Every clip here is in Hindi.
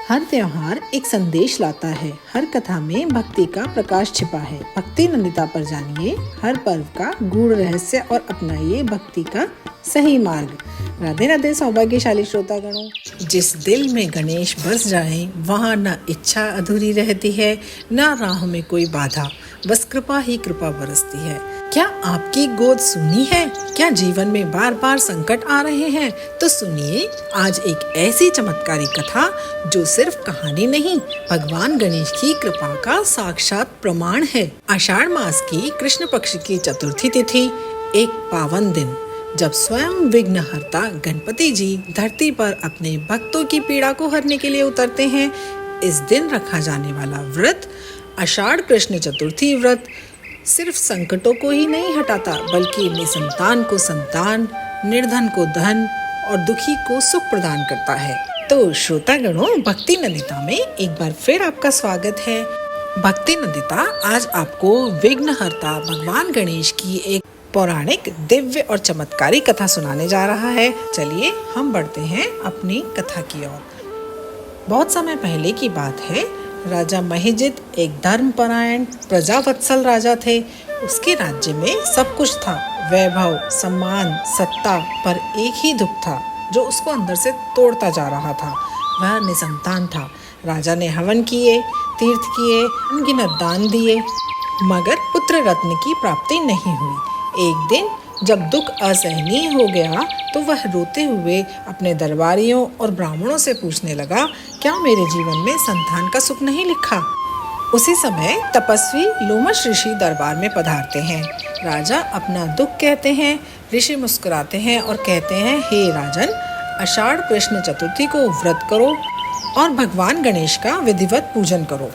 हर त्योहार एक संदेश लाता है। हर कथा में भक्ति का प्रकाश छिपा है। भक्ति नंदिता पर जानिए हर पर्व का गूढ़ रहस्य और अपनाइए भक्ति का सही मार्ग। राधे राधे सौभाग्यशाली श्रोतागणों। जिस दिल में गणेश बस जाए वहाँ न इच्छा अधूरी रहती है, न राह में कोई बाधा, बस कृपा ही कृपा बरसती है। क्या आपकी गोद सुनी है? क्या जीवन में बार बार संकट आ रहे हैं? तो सुनिए आज एक ऐसी चमत्कारी कथा जो सिर्फ कहानी नहीं, भगवान गणेश की कृपा का साक्षात प्रमाण है। आषाढ़ मास की कृष्ण पक्ष की चतुर्थी तिथि, एक पावन दिन जब स्वयं विघ्नहर्ता गणपति जी धरती पर अपने भक्तों की पीड़ा को हरने के लिए उतरते हैं। इस दिन रखा जाने वाला व्रत आषाढ़ कृष्ण चतुर्थी व्रत सिर्फ संकटों को ही नहीं हटाता, बल्कि निसंतान को संतान, निर्धन को धन और दुखी को सुख प्रदान करता है। तो श्रोतागणों, भक्ति नंदिता में एक बार फिर आपका स्वागत है। भक्ति नंदिता आज आपको विघ्नहर्ता भगवान गणेश की एक पौराणिक, दिव्य और चमत्कारी कथा सुनाने जा रहा है। चलिए हम बढ़ते हैं अपनी कथा की ओर। बहुत समय पहले की बात है। राजा महिजित एक धर्मपरायण प्रजावत्सल राजा थे। उसके राज्य में सब कुछ था, वैभव, सम्मान, सत्ता, पर एक ही दुख था जो उसको अंदर से तोड़ता जा रहा था। वह निसंतान था। राजा ने हवन किए, तीर्थ किए, अनगिनत दान दिए, मगर पुत्र रत्न की प्राप्ति नहीं हुई। एक दिन जब दुख असहनीय हो गया तो वह रोते हुए अपने दरबारियों और ब्राह्मणों से पूछने लगा, क्या मेरे जीवन में संतान का सुख नहीं लिखा? उसी समय तपस्वी लोमश ऋषि दरबार में पधारते हैं। राजा अपना दुख कहते हैं। ऋषि मुस्कुराते हैं और कहते हैं, हे राजन, आषाढ़ कृष्ण चतुर्थी को व्रत करो और भगवान गणेश का विधिवत पूजन करो।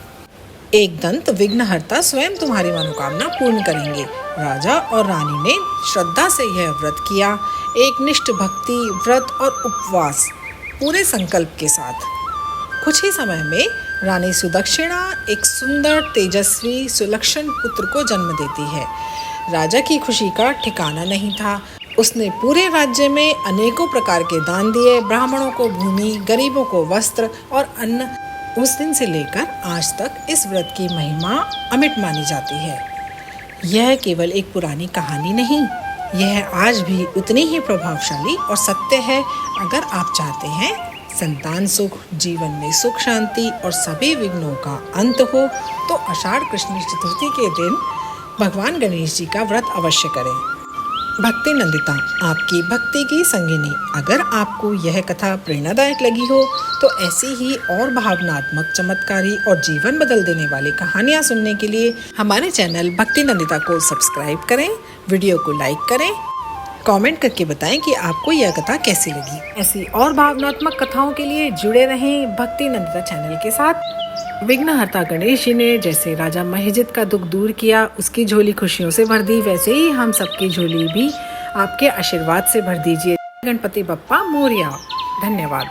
एक दंत विघ्नहर्ता स्वयं तुम्हारी मनोकामना पूर्ण करेंगे। राजा और रानी ने श्रद्धा से यह व्रत किया, एक निष्ठ भक्ति, व्रत और उपवास पूरे संकल्प के साथ। कुछ ही समय में रानी सुदक्षिणा एक सुंदर, तेजस्वी, सुलक्षण पुत्र को जन्म देती है। राजा की खुशी का ठिकाना नहीं था। उसने पूरे राज्य में अनेकों प्रकार के दान दिए, ब्राह्मणों को भूमि, गरीबों को वस्त्र और अन्न। उस दिन से लेकर आज तक इस व्रत की महिमा अमिट मानी जाती है। यह केवल एक पुरानी कहानी नहीं, यह आज भी उतनी ही प्रभावशाली और सत्य है। अगर आप चाहते हैं संतान सुख, जीवन में सुख शांति और सभी विघ्नों का अंत हो, तो आषाढ़ कृष्ण चतुर्थी के दिन भगवान गणेश जी का व्रत अवश्य करें। भक्ति नंदिता, आपकी भक्ति की संगिनी। अगर आपको यह कथा प्रेरणादायक लगी हो तो ऐसी ही और भावनात्मक, चमत्कारी और जीवन बदल देने वाली कहानियाँ सुनने के लिए हमारे चैनल भक्ति नंदिता को सब्सक्राइब करें, वीडियो को लाइक करें, कमेंट करके बताएं कि आपको यह कथा कैसी लगी। ऐसी और भावनात्मक कथाओं के लिए जुड़े रहें भक्ति नंदिता चैनल के साथ। विघ्नहर्ता गणेश जी ने जैसे राजा महिजित का दुख दूर किया, उसकी झोली खुशियों से भर दी, वैसे ही हम सबकी झोली भी आपके आशीर्वाद से भर दीजिए। गणपति बप्पा मोरया। धन्यवाद।